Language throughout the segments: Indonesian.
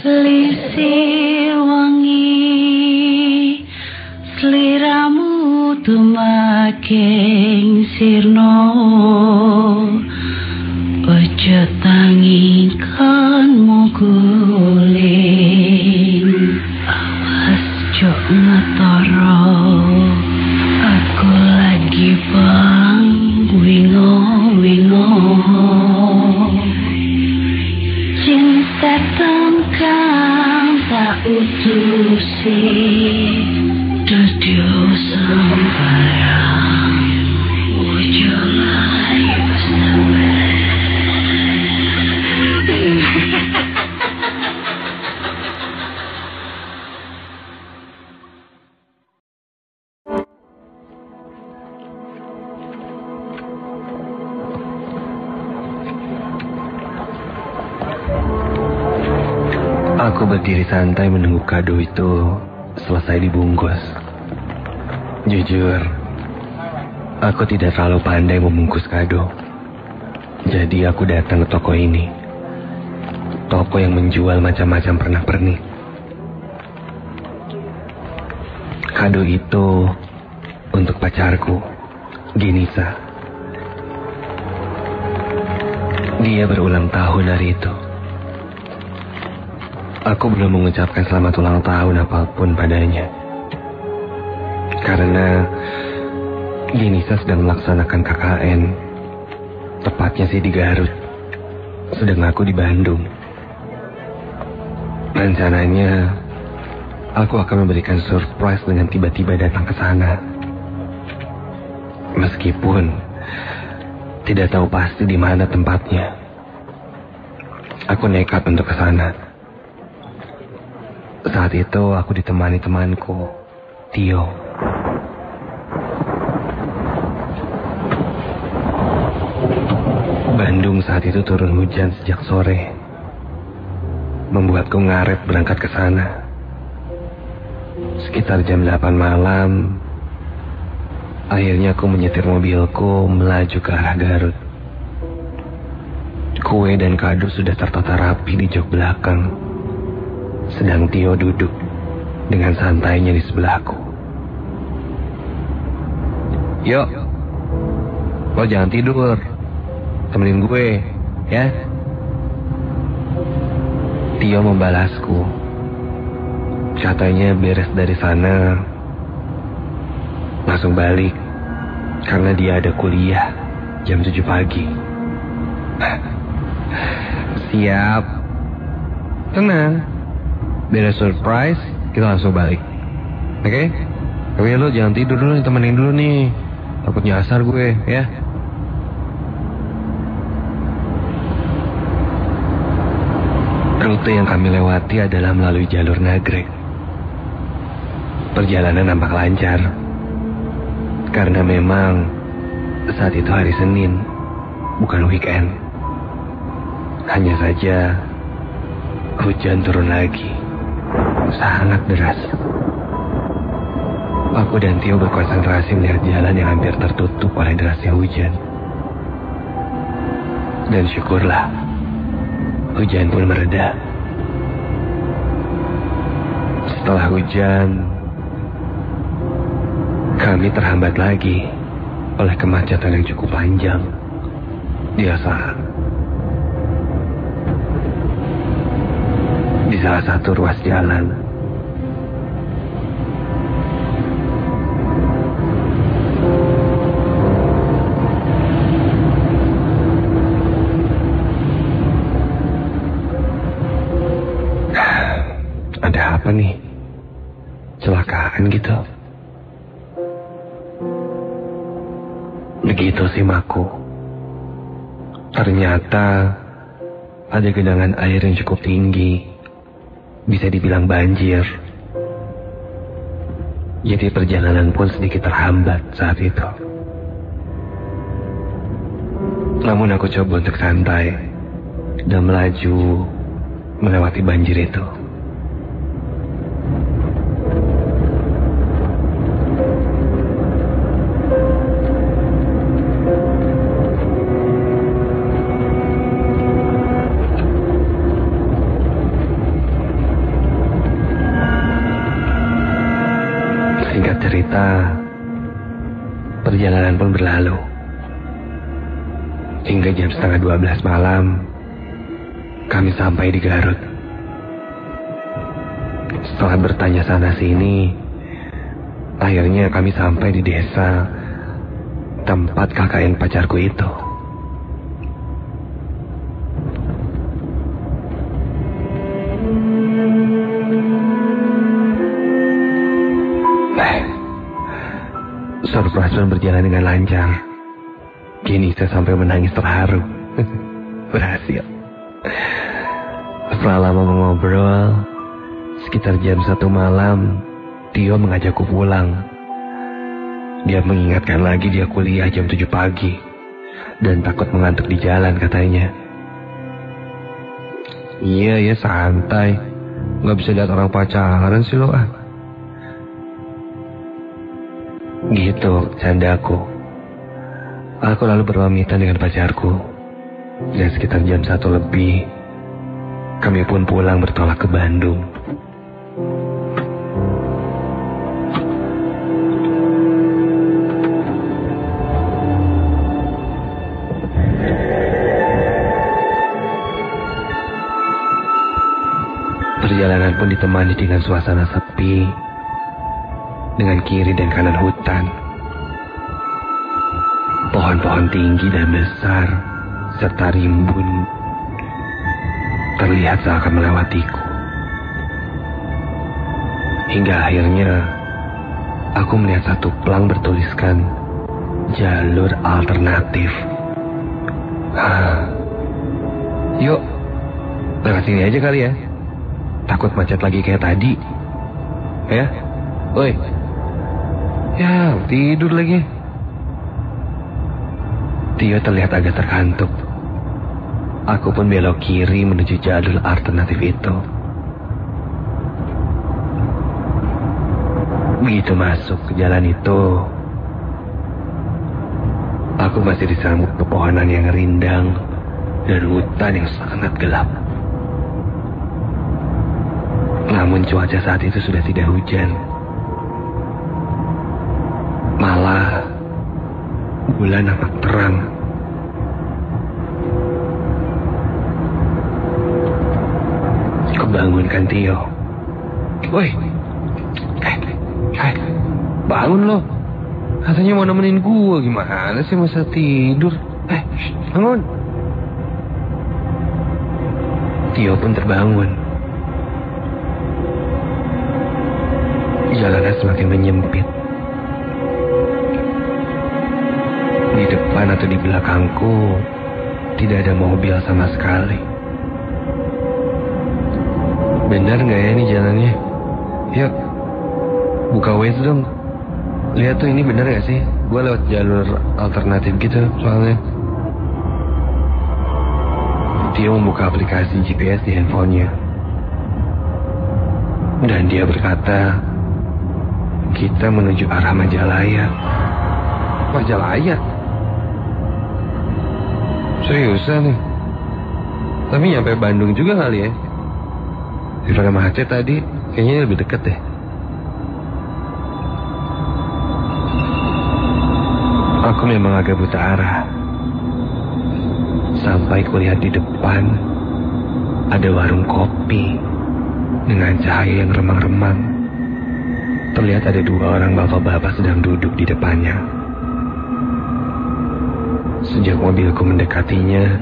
Selisih wangi seliramu tumaking sirno ojo tangingkanmu guling awas jok ngetoro aku lagi bang wingo cinta tengkang tak utusi Dudio sembarang wujud layu Aku berdiri santai menunggu kado itu selesai dibungkus. Jujur, aku tidak terlalu pandai membungkus kado. Jadi aku datang ke toko ini. Toko yang menjual macam-macam pernak-pernik. Kado itu untuk pacarku, Genisa. Dia berulang tahun hari itu. Aku belum mengucapkan selamat ulang tahun apapun padanya. Karena Genisa sedang melaksanakan KKN. Tepatnya sih di Garut. Sedang aku di Bandung. Rencananya, aku akan memberikan surprise dengan tiba-tiba datang ke sana. Meskipun tidak tahu pasti di mana tempatnya. Aku nekat untuk ke sana. Saat itu aku ditemani temanku, Tio. Bandung saat itu turun hujan sejak sore. Membuatku ngaret berangkat ke sana. Sekitar jam 8 malam, akhirnya aku menyetir mobilku melaju ke arah Garut. Kue dan kado sudah tertata rapi di jok belakang. Sedang Tio duduk dengan santainya di sebelahku. Yuk, lo jangan tidur. Temenin gue, ya. Tio membalasku. Katanya beres dari sana langsung balik. Karena dia ada kuliah jam 7 pagi. Siap. Tenang. Beres surprise, kita langsung balik. Oke? Oke, lo jangan tidur dulu nih, temenin dulu nih. Takut nyasar gue, ya. Rute yang kami lewati adalah melalui jalur Nagrek. Perjalanan nampak lancar. Karena memang saat itu hari Senin, bukan weekend. Hanya saja hujan turun lagi. Sangat deras. Aku dan Tio berkonsentrasi melihat jalan yang hampir tertutup oleh derasnya hujan. Dan syukurlah, hujan pun mereda. Setelah hujan, kami terhambat lagi oleh kemacetan yang cukup panjang. Biasa. Di salah satu ruas jalan. Ada apa nih? Celakaan gitu. Begitu simakku. Ternyata ada genangan air yang cukup tinggi. Bisa dibilang banjir. Jadi perjalanan pun sedikit terhambat saat itu. Namun aku coba untuk santai dan melaju melewati banjir itu. kata, perjalanan pun berlalu. Hingga jam 11:30 malam, kami sampai di Garut. Setelah bertanya sana sini, akhirnya kami sampai di desa tempat KKN pacarku itu. Surprise pun berjalan dengan lancar. Kini saya sampai menangis terharu. Berhasil. Setelah lama mengobrol, sekitar jam 1 malam, Tio mengajakku pulang. Dia mengingatkan lagi dia kuliah jam 7 pagi dan takut mengantuk di jalan katanya. Iya santai. Gak bisa lihat orang pacaran sih lo ah. Gitu, candaku. Aku lalu berpamitan dengan pacarku. Dan sekitar jam 1 lebih, kami pun pulang bertolak ke Bandung. Perjalanan pun ditemani dengan suasana sepi, dengan kiri dan kanan hutan. Pohon-pohon tinggi dan besar serta rimbun terlihat seakan melewatiku. Hingga akhirnya aku melihat satu plang bertuliskan jalur alternatif. Yuk, lewat sini aja kali ya. Takut macet lagi kayak tadi. Ya, woi. Ya, tidur lagi. Tio terlihat agak terkantuk. Aku pun belok kiri menuju jalur alternatif itu. Begitu masuk ke jalan itu, aku masih disambut pepohonan yang rindang dan hutan yang sangat gelap. Namun cuaca saat itu sudah tidak hujan. Malah bulan nampak terang. Kebangunkan Tio. Woi, bangun lo. Katanya mau nemenin gua, gimana sih masa tidur? Bangun. Tio pun terbangun. Jalanan semakin menyempit. Di depan atau di belakangku tidak ada mobil sama sekali. Benar nggak ya ini jalannya? Yuk, buka Waze dong. Lihat tuh ini benar nggak sih? Gue lewat jalur alternatif gitu soalnya. Dia membuka aplikasi GPS di handphonenya. Dan dia berkata, kita menuju arah Majalaya. Majalaya? Seriusan nih? Tapi nyampe Bandung juga kali ya? Daripada macet tadi, kayaknya lebih deket deh. Aku memang agak buta arah. Sampai kulihat di depan ada warung kopi dengan cahaya yang remang-remang. Terlihat ada 2 orang bapak-bapak sedang duduk di depannya. Sejak mobilku mendekatinya,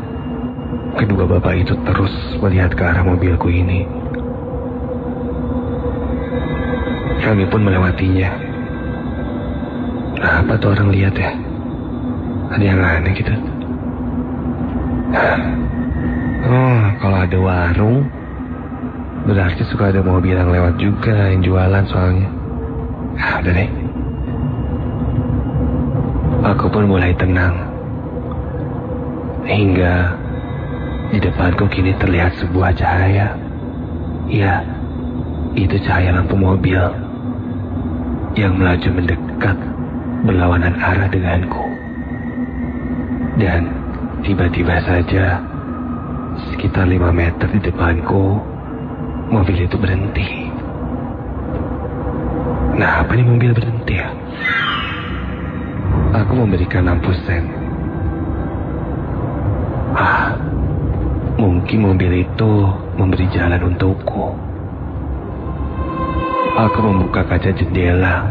kedua bapak itu terus melihat ke arah mobilku ini. Kami pun melewatinya. Apa tuh orang lihat ya? Ada yang aneh gitu. Kalau ada warung, berarti suka ada mobil yang lewat juga yang jualan soalnya. Udah deh. Aku pun mulai tenang. Hingga di depanku kini terlihat sebuah cahaya. Ya, itu cahaya lampu mobil yang melaju mendekat berlawanan arah denganku. Dan tiba-tiba saja sekitar 5 meter di depanku mobil itu berhenti. Nah, apa nih mobil berhenti ya? Aku memberikan 60 sen. Mungkin mobil itu memberi jalan untukku. Aku membuka kaca jendela,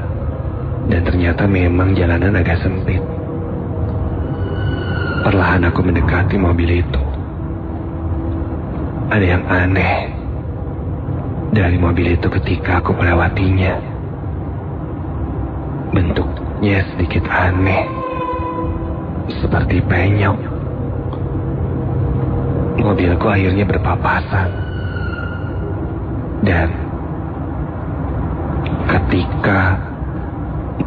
dan ternyata memang jalanan agak sempit. Perlahan aku mendekati mobil itu. Ada yang aneh dari mobil itu ketika aku melewatinya. Bentuknya sedikit aneh, seperti penyok. Mobilku akhirnya berpapasan. Dan ketika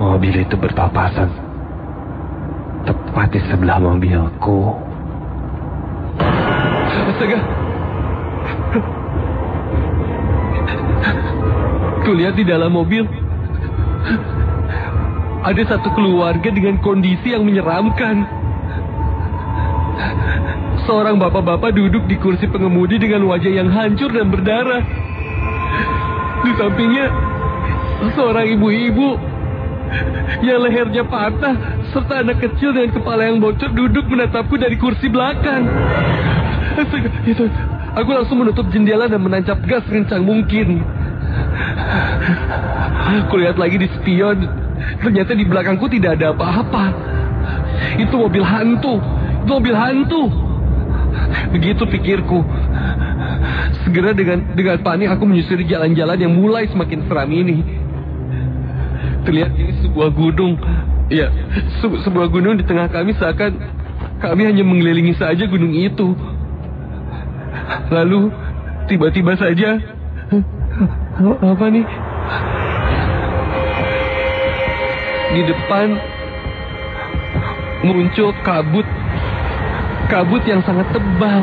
mobil itu berpapasan tepat di sebelah mobilku, astaga, kulihat di dalam mobil ada satu keluarga dengan kondisi yang menyeramkan. Seorang bapak-bapak duduk di kursi pengemudi dengan wajah yang hancur dan berdarah. Di sampingnya seorang ibu-ibu yang lehernya patah serta anak kecil dengan kepala yang bocor duduk menatapku dari kursi belakang. Itu, aku langsung menutup jendela dan menancap gas sekencang mungkin. Aku lihat lagi di spion, ternyata di belakangku tidak ada apa-apa. Itu mobil hantu. Itu mobil hantu. Begitu pikirku. Segera dengan panik aku menyusuri jalan-jalan yang mulai semakin seram ini. Terlihat ini sebuah gunung. Ya, sebuah gunung di tengah kami, seakan kami hanya mengelilingi saja gunung itu. Lalu tiba-tiba saja, apa nih? Di depan muncul kabut yang sangat tebal.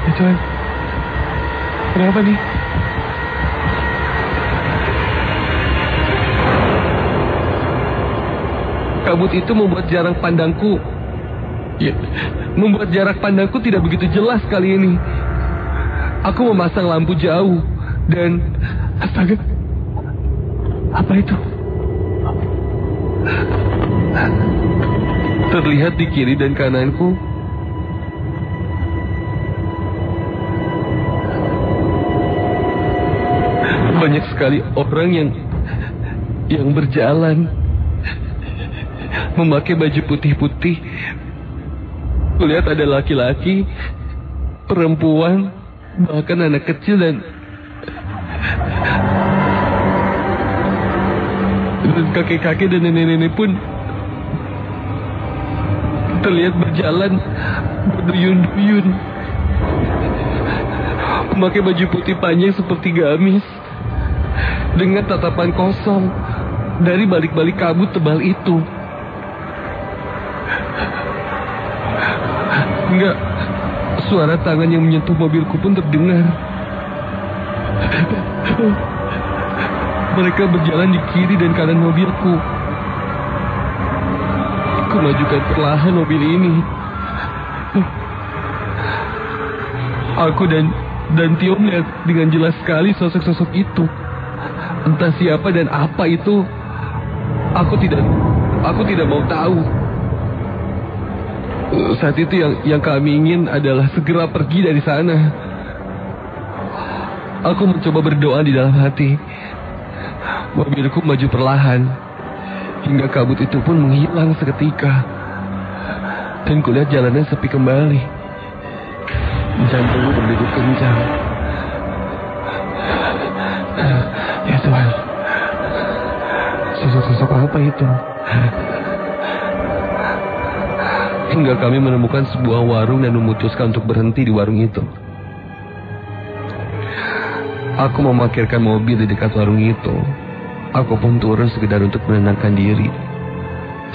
Ya Tuhan, kenapa nih? Kabut itu membuat jarak pandangku, membuat jarak pandangku tidak begitu jelas kali ini. Aku memasang lampu jauh dan astaga, apa itu? Terlihat di kiri dan kananku banyak sekali orang yang berjalan memakai baju putih-putih. Kulihat ada laki-laki, perempuan, bahkan anak kecil dan kakek-kakek dan nenek-nenek pun terlihat berjalan berduyun-duyun, memakai baju putih panjang seperti gamis, dengan tatapan kosong dari balik-balik kabut tebal itu. Enggak, suara tangan yang menyentuh mobilku pun terdengar. Mereka berjalan di kiri dan kanan mobilku. Aku majukan perlahan mobil ini. Aku dan Tio melihat dengan jelas sekali sosok-sosok itu. Entah siapa dan apa itu, aku tidak mau tahu. Saat itu yang kami ingin adalah segera pergi dari sana. Aku mencoba berdoa di dalam hati. Mobilku maju perlahan hingga kabut itu pun menghilang seketika, dan kulihat jalannya sepi kembali. Jantungku berdegup kencang. Ya Tuhan, sosok-sosok apa itu? Hingga kami menemukan sebuah warung dan memutuskan untuk berhenti di warung itu. Aku memarkirkan mobil di dekat warung itu. Aku pun turun sekedar untuk menenangkan diri,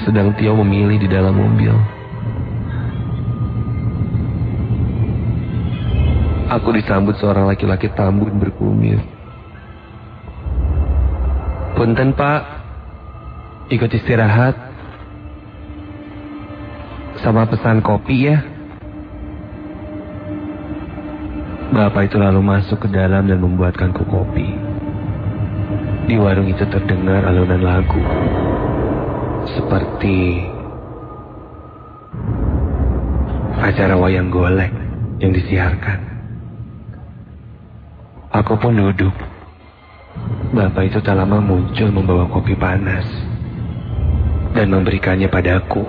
sedang Tio memilih di dalam mobil. Aku disambut seorang laki-laki tambun berkumis. Punten Pak, ikut istirahat, sama pesan kopi ya. Bapak itu lalu masuk ke dalam dan membuatkanku kopi. Di warung itu terdengar alunan lagu. seperti acara wayang golek yang disiarkan. Aku pun duduk. Bapak itu tak lama muncul membawa kopi panas dan memberikannya padaku.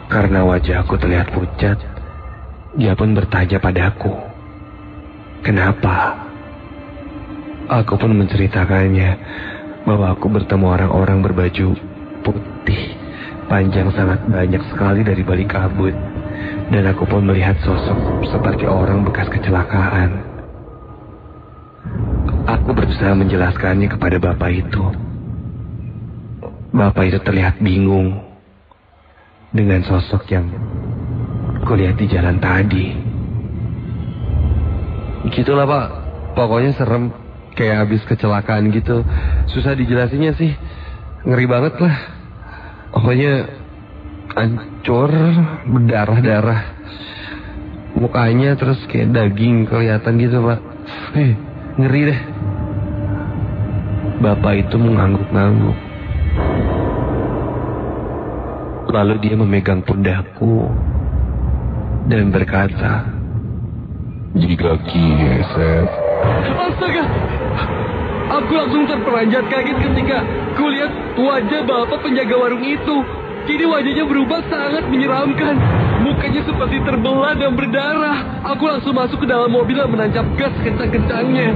Karena wajahku terlihat pucat, dia pun bertanya padaku, "Kenapa?" Aku pun menceritakannya bahwa aku bertemu orang-orang berbaju putih panjang sangat banyak sekali dari balik kabut, dan aku pun melihat sosok seperti orang bekas kecelakaan. Aku berusaha menjelaskannya kepada bapak itu. Bapak itu terlihat bingung dengan sosok yang kulihat di jalan tadi. Gitulah Pak, pokoknya serem, kayak habis kecelakaan gitu. Susah dijelasinnya sih, ngeri banget lah. Pokoknya hancur, berdarah-darah mukanya, terus kayak daging kelihatan gitu Pak. Ngeri deh. Bapak itu mengangguk-ngangguk. Lalu dia memegang pundakku dan berkata, "Jika Kiesef." Astaga! Aku langsung terperanjat kaget ketika kulihat wajah bapak penjaga warung itu. Kini wajahnya berubah sangat menyeramkan. Mukanya seperti terbelah dan berdarah. Aku langsung masuk ke dalam mobil dan menancap gas kencang-kencangnya.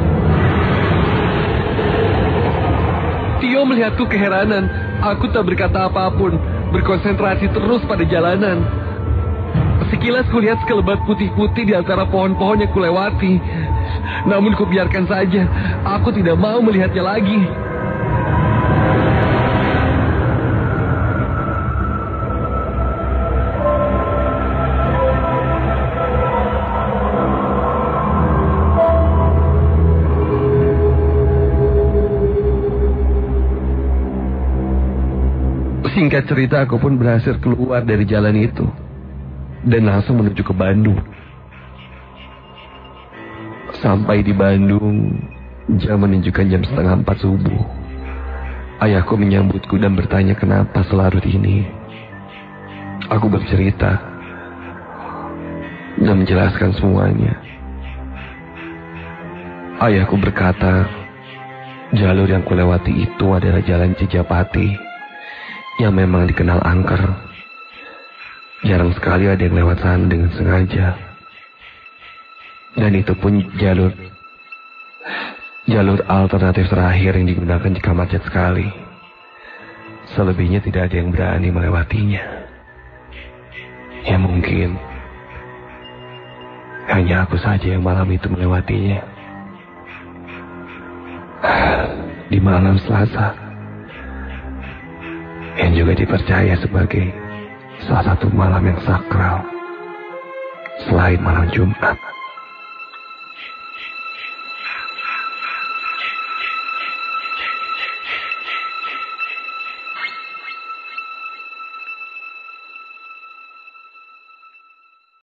Tio melihatku keheranan. Aku tak berkata apapun, berkonsentrasi terus pada jalanan. Sekilas kulihat sekelebat putih-putih di antara pohon-pohon yang kulewati. Namun kubiarkan saja, aku tidak mau melihatnya lagi. Singkat cerita, aku pun berhasil keluar dari jalan itu dan langsung menuju ke Bandung. Sampai di Bandung, jam menunjukkan jam 3:30 subuh. Ayahku menyambutku dan bertanya kenapa selarut ini. Aku bercerita dan menjelaskan semuanya. Ayahku berkata, jalur yang kulewati itu adalah jalan Cijapati yang memang dikenal angker. Jarang sekali ada yang lewat sana dengan sengaja. Dan itu pun jalur alternatif terakhir yang digunakan jika macet sekali. Selebihnya tidak ada yang berani melewatinya. Ya mungkin hanya aku saja yang malam itu melewatinya. Di malam Selasa, yang juga dipercaya sebagai salah satu malam yang sakral selain malam Jumat.